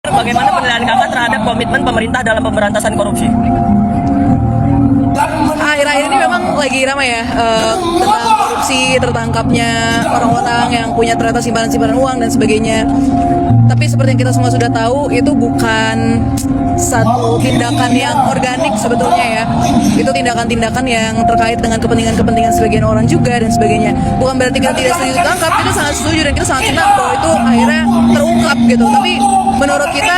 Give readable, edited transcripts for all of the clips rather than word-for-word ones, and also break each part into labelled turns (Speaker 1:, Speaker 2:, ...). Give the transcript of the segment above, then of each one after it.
Speaker 1: Bagaimana penilaian kakak terhadap komitmen pemerintah dalam pemberantasan korupsi?
Speaker 2: Akhir-akhir ini memang lagi ramai ya tentang korupsi, tertangkapnya orang-orang yang punya ternyata simpanan-simpanan uang dan sebagainya. Tapi seperti yang kita semua sudah tahu, itu bukan satu tindakan yang organik sebetulnya ya. Itu tindakan-tindakan yang terkait dengan kepentingan-kepentingan sebagian orang juga dan sebagainya. Bukan berarti kita tidak setuju ditangkap, kita sangat setuju dan kita sangat senang bahwa itu akhirnya terungkap gitu. Tapi menurut kita,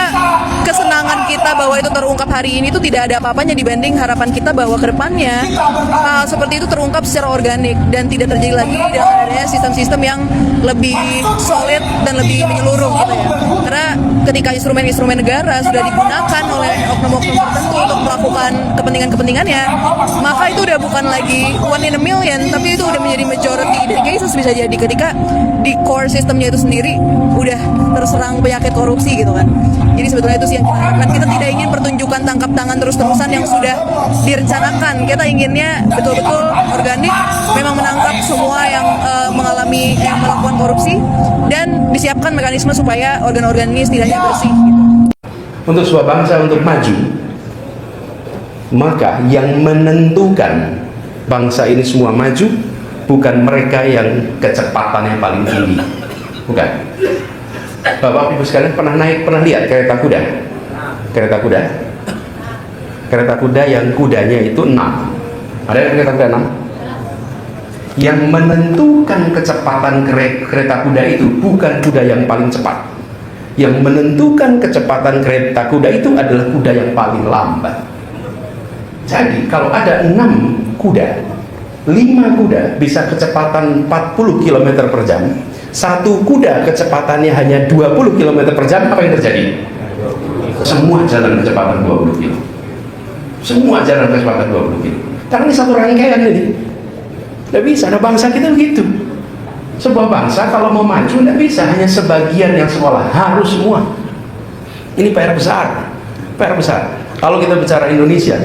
Speaker 2: kesenangan kita bahwa itu terungkap hari ini itu tidak ada apa-apanya dibanding harapan kita bahwa kedepannya hal seperti itu terungkap secara organik dan tidak terjadi lagi dengan adanya sistem-sistem yang lebih solid dan lebih menyeluruh gitu ya. Karena ketika instrumen-instrumen negara sudah digunakan oleh oknum-oknum tertentu untuk melakukan kepentingan-kepentingannya, maka itu udah bukan lagi one in a million, tapi itu udah menjadi majority cases bisa jadi ketika di core sistemnya itu sendiri udah terserang penyakit korupsi gitu kan. Jadi sebetulnya itu sih yang kita harapkan. Kita tidak ingin pertunjukan tangkap tangan terus-terusan yang sudah direncanakan. Kita inginnya betul-betul organik, memang menangkap semua yang melakukan korupsi dan disiapkan mekanisme supaya organ-organ ini setidaknya bersih.
Speaker 3: Untuk sebuah bangsa untuk maju, maka yang menentukan bangsa ini semua maju bukan mereka yang kecepatannya paling tinggi, bukan. Bapak Ibu sekalian pernah lihat kereta kuda yang kudanya itu 6. Ada yang kereta kuda 6? Yang menentukan kecepatan kereta kuda itu bukan kuda yang paling cepat. Yang menentukan kecepatan kereta kuda itu adalah kuda yang paling lambat. Jadi kalau ada 6 kuda, 5 kuda bisa kecepatan 40 km per jam, satu kuda kecepatannya hanya 20 km per jam, apa yang terjadi? Semua jalan kecepatan 20 km. Semua jalan kecepatan 20 km. Karena ini satu rangkaian ini. Tidak bisa, nah bangsa kita begitu. Sebuah bangsa kalau mau maju tidak bisa hanya sebagian yang sekolah, harus semua. Ini PR besar. Kalau kita bicara Indonesia,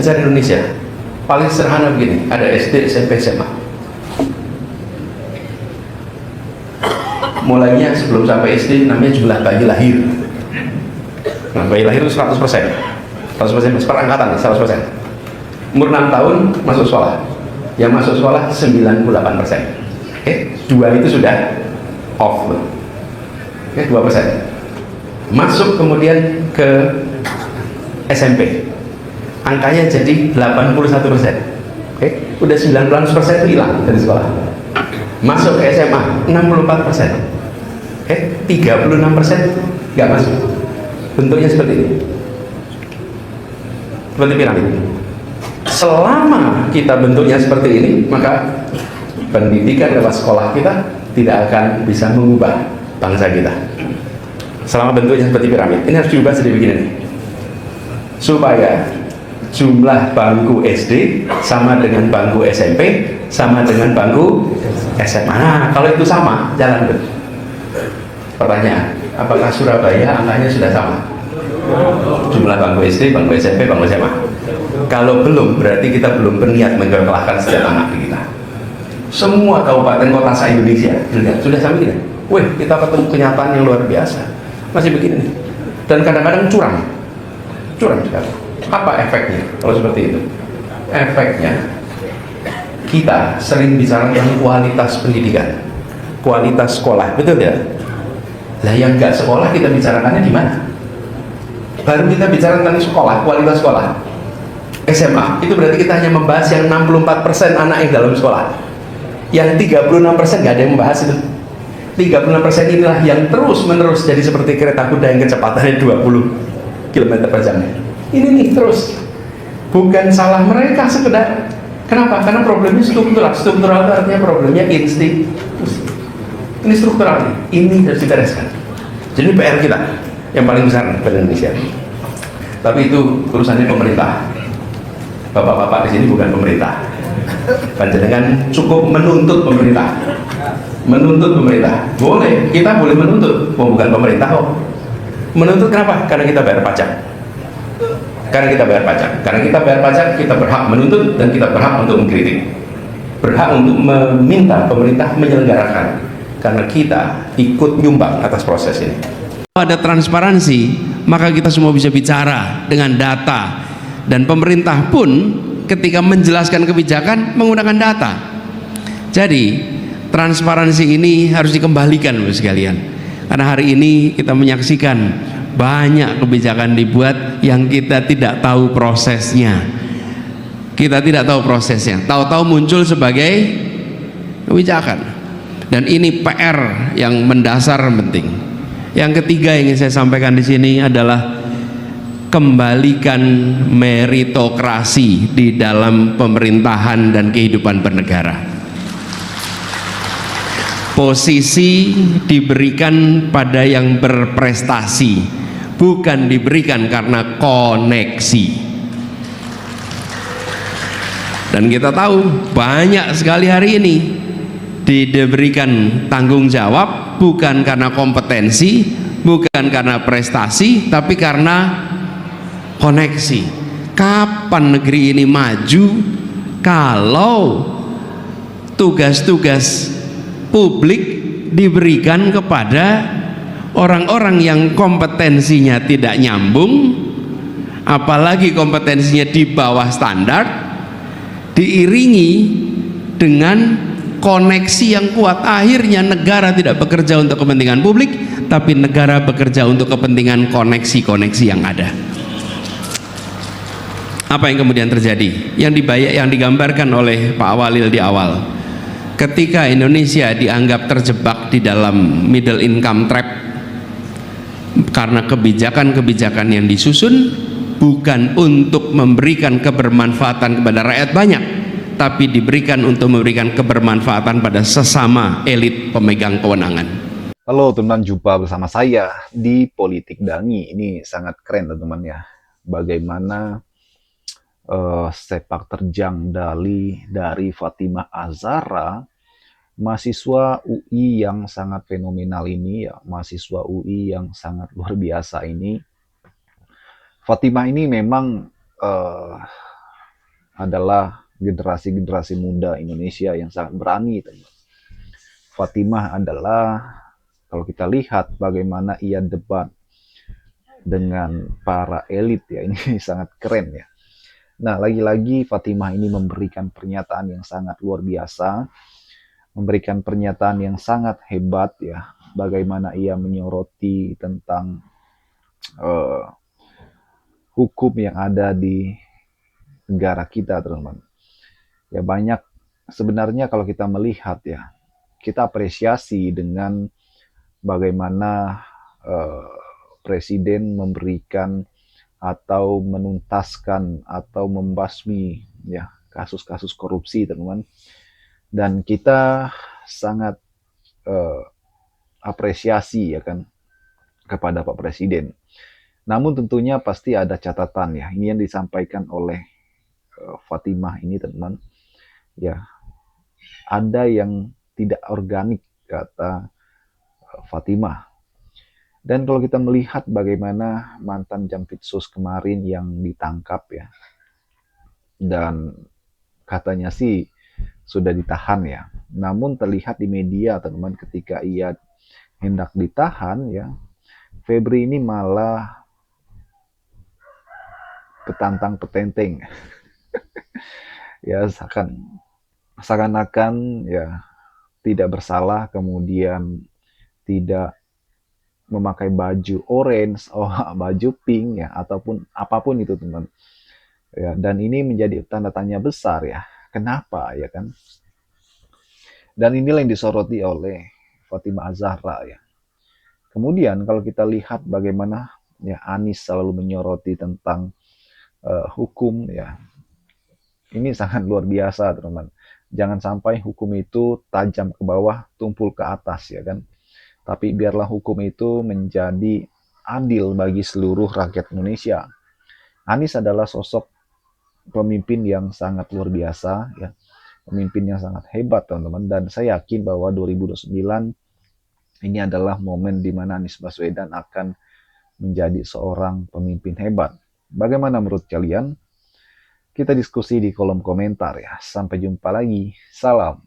Speaker 3: paling sederhana begini, ada SD, SMP, SMA. Mulainya sebelum sampai SD namanya jumlah bayi lahir. Nah, bayi lahir itu 100%. 100% perangkatan 100%. Umur 6 tahun masuk sekolah. Yang masuk sekolah 98%. Oke, 2 itu sudah off. Oke, 2%. Masuk kemudian ke SMP. Angkanya jadi 81%. Oke, udah 19% itu hilang dari sekolah. Masuk ke SMA 64%. Oke, 36% nggak masuk. Bentuknya seperti ini. Seperti piramid. Selama kita bentuknya seperti ini, maka pendidikan lewat sekolah kita tidak akan bisa mengubah bangsa kita. Selama bentuknya seperti piramid, ini harus diubah jadi begini nih. Supaya jumlah bangku SD sama dengan bangku SMP sama dengan bangku SMA. Nah, kalau itu sama, jalan tuh. Pertanyaan, apakah Surabaya angkanya sudah sama? Jumlah bangku SD, bangku SMP, bangku SMA. Kalau belum, berarti kita belum berniat menggerakkan setiap anak kita. Semua kabupaten kota se-Indonesia sudah sama gini. Wih, kita ketemu kenyataan yang luar biasa. Masih begini nih. Dan kadang-kadang curang sekali. Apa efeknya kalau seperti itu? Efeknya kita sering bicara tentang kualitas pendidikan, kualitas sekolah, betul ya? Lah yang nggak sekolah kita bicarakannya di mana? Baru kita bicara tentang sekolah, kualitas sekolah. SMA, itu berarti kita hanya membahas yang 64% anak yang dalam sekolah. Yang 36% nggak ada yang membahas itu. 36% inilah yang terus-menerus jadi seperti kereta kuda yang kecepatannya 20 km per jam. Ini nih terus. Bukan salah mereka sekedar. Kenapa? Karena problemnya struktural. Struktural itu artinya problemnya institusi. Ini struktural. Ini harus dibereskan. Jadi PR kita yang paling besar pada Indonesia. Tapi itu urusannya pemerintah. Bapak-bapak di sini bukan pemerintah. Panjenengan cukup menuntut pemerintah. Menuntut pemerintah. Boleh, kita boleh menuntut. Bukan pemerintah kok. Menuntut kenapa? Karena kita bayar pajak. Karena kita bayar pajak, kita berhak menuntut dan kita berhak untuk mengkritik. Berhak untuk meminta pemerintah menyelenggarakan. Karena kita ikut nyumbang atas proses ini.
Speaker 4: Ada transparansi, maka kita semua bisa bicara dengan data, dan pemerintah pun ketika menjelaskan kebijakan menggunakan data. Jadi transparansi ini harus dikembalikan Bapak sekalian, karena hari ini kita menyaksikan banyak kebijakan dibuat yang kita tidak tahu prosesnya. Kita tidak tahu prosesnya, tahu-tahu muncul sebagai kebijakan, dan ini PR yang mendasar penting. Yang ketiga yang ingin saya sampaikan di sini adalah kembalikan meritokrasi di dalam pemerintahan dan kehidupan bernegara. Posisi diberikan pada yang berprestasi, bukan diberikan karena koneksi. Dan kita tahu banyak sekali hari ini diberikan tanggung jawab bukan karena kompetensi, bukan karena prestasi, tapi karena koneksi. Kapan negeri ini maju kalau tugas-tugas publik diberikan kepada orang-orang yang kompetensinya tidak nyambung, apalagi kompetensinya di bawah standar, diiringi dengan koneksi yang kuat. Akhirnya negara tidak bekerja untuk kepentingan publik, tapi negara bekerja untuk kepentingan koneksi-koneksi yang ada. Apa yang kemudian terjadi? Yang digambarkan oleh Pak Walil di awal, ketika Indonesia dianggap terjebak di dalam middle income trap karena kebijakan-kebijakan yang disusun bukan untuk memberikan kebermanfaatan kepada rakyat banyak, tapi diberikan untuk memberikan kebermanfaatan pada sesama elit pemegang kewenangan.
Speaker 5: Halo teman-teman, jumpa bersama saya di Politik Dangi. Ini sangat keren teman-teman ya, bagaimana sepak terjang dari Fatimah Az-Zahra, mahasiswa UI yang sangat fenomenal ini ya, mahasiswa UI yang sangat luar biasa ini. Fatimah ini memang adalah generasi-generasi muda Indonesia yang sangat berani teman. Fatimah adalah, kalau kita lihat bagaimana ia debat dengan para elit ya, ini sangat keren ya. Nah, lagi-lagi Fatimah ini memberikan pernyataan yang sangat luar biasa, memberikan pernyataan yang sangat hebat ya, bagaimana ia menyoroti tentang hukum yang ada di negara kita teman-teman. Ya banyak sebenarnya kalau kita melihat ya, kita apresiasi dengan bagaimana Presiden memberikan atau menuntaskan atau membasmi ya kasus-kasus korupsi teman-teman, dan kita sangat apresiasi ya kan kepada Pak Presiden. Namun tentunya pasti ada catatan ya, ini yang disampaikan oleh Fatimah ini teman-teman ya, ada yang tidak organik kata Fatimah. Dan kalau kita melihat bagaimana mantan Jampitsus kemarin yang ditangkap ya, dan katanya sih sudah ditahan ya, namun terlihat di media teman-teman ketika ia hendak ditahan ya, Febri ini malah petantang petenteng ya, seakan-akan ya tidak bersalah, kemudian tidak memakai baju orange, baju pink ya, ataupun apapun itu teman ya, dan ini menjadi tanda tanya besar ya, kenapa ya kan. Dan inilah yang disoroti oleh Fatimah Az-Zahra ya. Kemudian kalau kita lihat bagaimana ya Anies selalu menyoroti tentang hukum ya, ini sangat luar biasa teman-teman. Jangan sampai hukum itu tajam ke bawah, tumpul ke atas ya kan. Tapi biarlah hukum itu menjadi adil bagi seluruh rakyat Indonesia. Anies adalah sosok pemimpin yang sangat luar biasa ya, pemimpin yang sangat hebat teman-teman, dan saya yakin bahwa 2029 ini adalah momen di mana Anies Baswedan akan menjadi seorang pemimpin hebat. Bagaimana menurut kalian? Kita diskusi di kolom komentar ya. Sampai jumpa lagi. Salam.